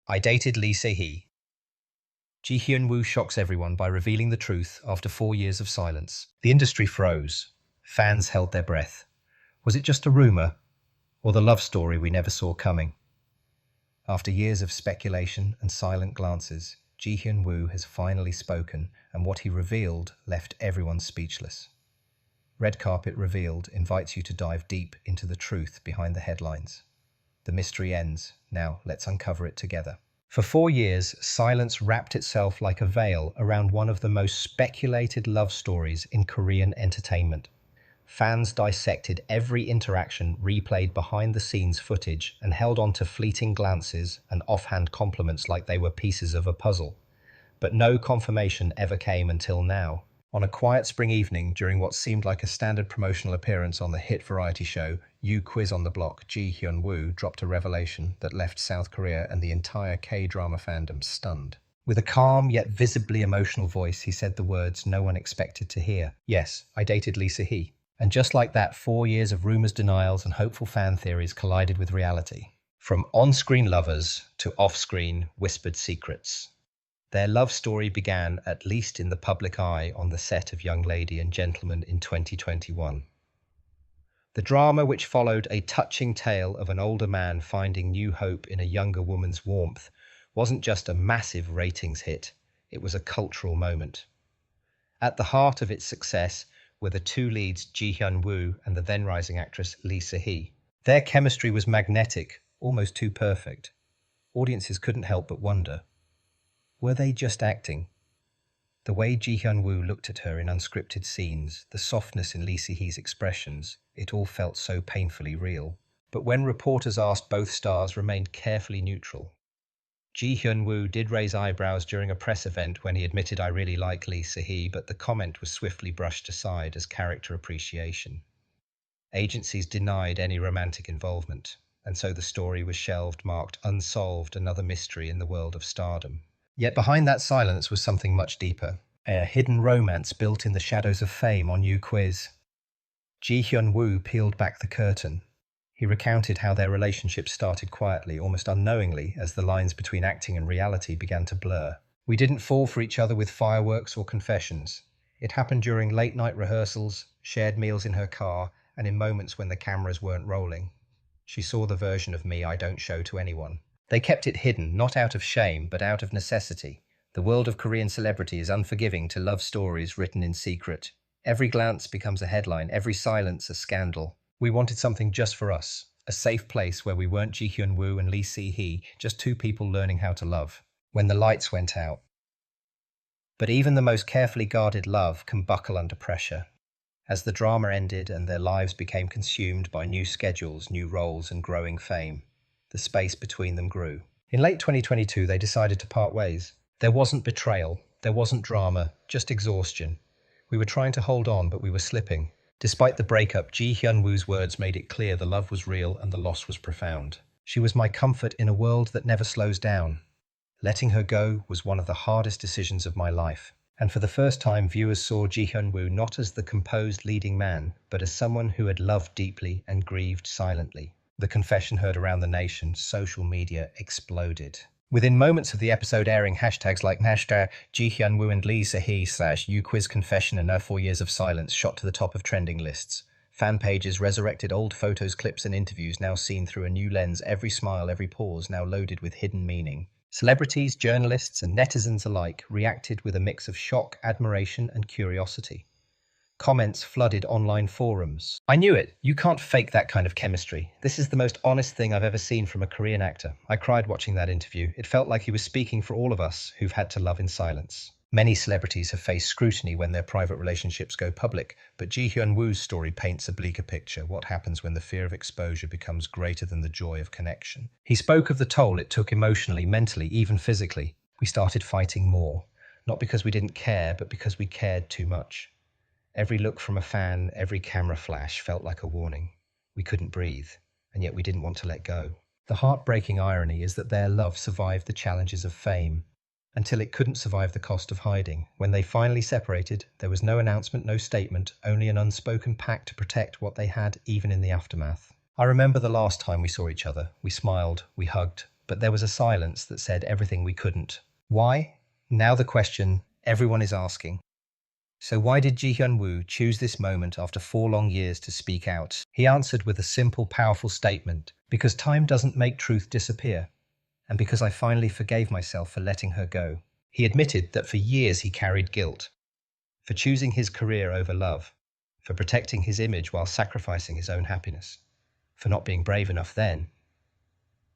I dated Lee Se-hee. Ji Hyun-woo shocks everyone by revealing the truth after 4 years of silence. The industry froze. Fans held their breath. Was it just a rumor, or the love story we never saw coming? After years of speculation and silent glances, Ji Hyun-woo has finally spoken, and what he revealed left everyone speechless. Red Carpet Revealed invites you to dive deep into the truth behind the headlines. The mystery ends. Now, let's uncover it together. For 4 years, silence wrapped itself like a veil around one of the most speculated love stories in Korean entertainment. Fans dissected every interaction, replayed behind-the-scenes footage, and held on to fleeting glances and offhand compliments like they were pieces of a puzzle. But no confirmation ever came until now. On a quiet spring evening, during what seemed like a standard promotional appearance on the hit variety show You Quiz on the Block, Ji Hyun-woo dropped a revelation that left South Korea and the entire K-drama fandom stunned. With a calm yet visibly emotional voice, he said the words no one expected to hear. Yes, I dated Lee Se-hee. And just like that, 4 years of rumors, denials, and hopeful fan theories collided with reality. From on-screen lovers to off-screen whispered secrets. Their love story began, at least in the public eye, on the set of Young Lady and Gentleman in 2021. The drama, which followed a touching tale of an older man finding new hope in a younger woman's warmth, wasn't just a massive ratings hit, it was a cultural moment. At the heart of its success were the two leads, Ji Hyun-woo and the then-rising actress Lee Se-hee. Their chemistry was magnetic, almost too perfect. Audiences couldn't help but wonder, were they just acting? The way Ji Hyun-woo looked at her in unscripted scenes, the softness in Lee Se-hee's expressions, it all felt so painfully real. But when reporters asked, both stars remained carefully neutral. Ji Hyun-woo did raise eyebrows during a press event when he admitted, "I really like Lee Se-hee," but the comment was swiftly brushed aside as character appreciation. Agencies denied any romantic involvement, and so the story was shelved, marked unsolved, another mystery in the world of stardom. Yet behind that silence was something much deeper, a hidden romance built in the shadows of fame on You Quiz. Ji Hyun-woo peeled back the curtain. He recounted how their relationship started quietly, almost unknowingly, as the lines between acting and reality began to blur. "We didn't fall for each other with fireworks or confessions. It happened during late-night rehearsals, shared meals in her car, and in moments when the cameras weren't rolling. She saw the version of me I don't show to anyone." They kept it hidden, not out of shame, but out of necessity. The world of Korean celebrity is unforgiving to love stories written in secret. Every glance becomes a headline, every silence a scandal. We wanted something just for us, a safe place where we weren't Ji Hyun-woo and Lee Se-hee, just two people learning how to love. When the lights went out. But even the most carefully guarded love can buckle under pressure. As the drama ended and their lives became consumed by new schedules, new roles, and growing fame, the space between them grew. In late 2022, they decided to part ways. There wasn't betrayal, there wasn't drama, just exhaustion. We were trying to hold on, but we were slipping. Despite the breakup, Ji Hyun-woo's words made it clear the love was real and the loss was profound. "She was my comfort in a world that never slows down. Letting her go was one of the hardest decisions of my life." And for the first time, viewers saw Ji Hyun-woo not as the composed leading man, but as someone who had loved deeply and grieved silently. The confession heard around the nation, social media exploded. Within moments of the episode airing, hashtags like hashtag Ji Hyun-woo and Lee Se-hee / You Quiz Confession and her 4 years of silence shot to the top of trending lists. Fan pages resurrected old photos, clips and interviews, now seen through a new lens, every smile, every pause now loaded with hidden meaning. Celebrities, journalists and netizens alike reacted with a mix of shock, admiration and curiosity. Comments flooded online forums. "I knew it. You can't fake that kind of chemistry. This is the most honest thing I've ever seen from a Korean actor. I cried watching that interview. It felt like he was speaking for all of us who've had to love in silence." Many celebrities have faced scrutiny when their private relationships go public, but Ji Hyun-woo's story paints a bleaker picture. What happens when the fear of exposure becomes greater than the joy of connection? He spoke of the toll it took emotionally, mentally, even physically. "We started fighting more, not because we didn't care, but because we cared too much. Every look from a fan, every camera flash felt like a warning. We couldn't breathe, and yet we didn't want to let go." The heartbreaking irony is that their love survived the challenges of fame, until it couldn't survive the cost of hiding. When they finally separated, there was no announcement, no statement, only an unspoken pact to protect what they had, even in the aftermath. "I remember the last time we saw each other. We smiled, we hugged, but there was a silence that said everything we couldn't. Why? Now the question everyone is asking. So why did Ji Hyun-woo choose this moment after 4 long years to speak out? He answered with a simple, powerful statement: because time doesn't make truth disappear, and because I finally forgave myself for letting her go. He admitted that for years he carried guilt, for choosing his career over love, for protecting his image while sacrificing his own happiness, for not being brave enough then,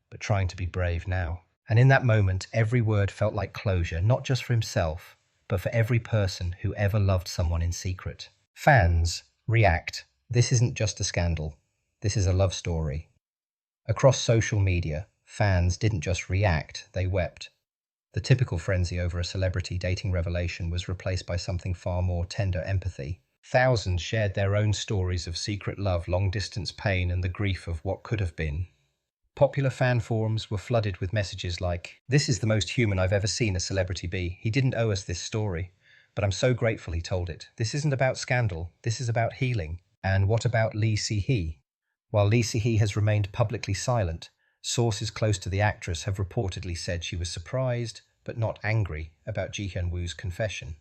but trying to be brave now. And in that moment, every word felt like closure, not just for himself, but for every person who ever loved someone in secret. Fans react. This isn't just a scandal. This is a love story. Across social media, fans didn't just react, they wept. The typical frenzy over a celebrity dating revelation was replaced by something far more tender: empathy. Thousands shared their own stories of secret love, long-distance pain, and the grief of what could have been. Popular fan forums were flooded with messages like, "This is the most human I've ever seen a celebrity be. He didn't owe us this story, but I'm so grateful he told it. This isn't about scandal, this is about healing." And what about Lee Si-hee? While Lee Si-hee has remained publicly silent, sources close to the actress have reportedly said she was surprised, but not angry, about Ji Hyun-woo's confession.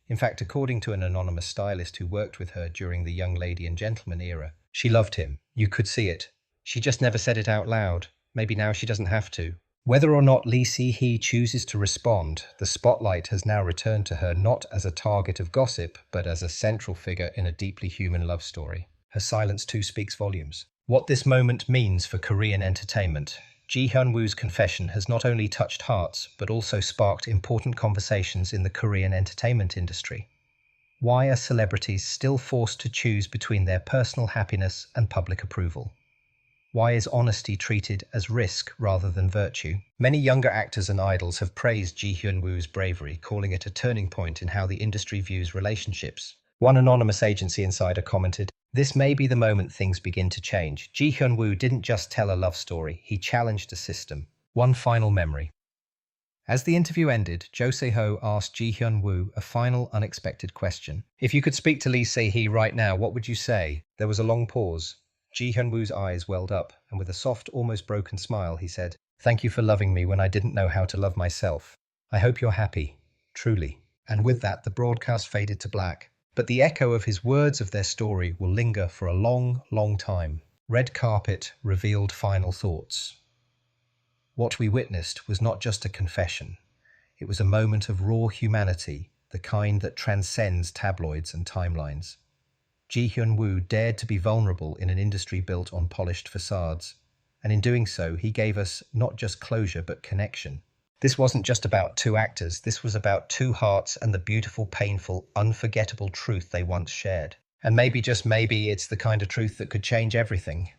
In fact, according to an anonymous stylist who worked with her during the young lady and gentleman era, she loved him. You could see it. She just never said it out loud. Maybe now she doesn't have to. Whether or not Lee Si-hee chooses to respond, the spotlight has now returned to her, not as a target of gossip, but as a central figure in a deeply human love story. Her silence too speaks volumes. What this moment means for Korean entertainment. Ji Hyun-woo's confession has not only touched hearts, but also sparked important conversations in the Korean entertainment industry. Why are celebrities still forced to choose between their personal happiness and public approval? Why is honesty treated as risk rather than virtue? Many younger actors and idols have praised Ji Hyun-woo's bravery, calling it a turning point in how the industry views relationships. One anonymous agency insider commented, "This may be the moment things begin to change." Ji Hyun-woo didn't just tell a love story, he challenged the system. One final memory. As the interview ended, Jo Se-ho asked Ji Hyun-woo a final unexpected question. "If you could speak to Lee Se-hee right now, what would you say?" There was a long pause. Ji Hyun-woo's eyes welled up, and with a soft, almost broken smile, he said, "Thank you for loving me when I didn't know how to love myself. I hope you're happy. Truly." And with that, the broadcast faded to black. But the echo of his words of their story will linger for a long, long time. Red carpet revealed final thoughts. What we witnessed was not just a confession. It was a moment of raw humanity, the kind that transcends tabloids and timelines. Ji Hyun-woo dared to be vulnerable in an industry built on polished facades. And in doing so, he gave us not just closure, but connection. This wasn't just about two actors, this was about two hearts and the beautiful, painful, unforgettable truth they once shared. And maybe, just maybe, it's the kind of truth that could change everything.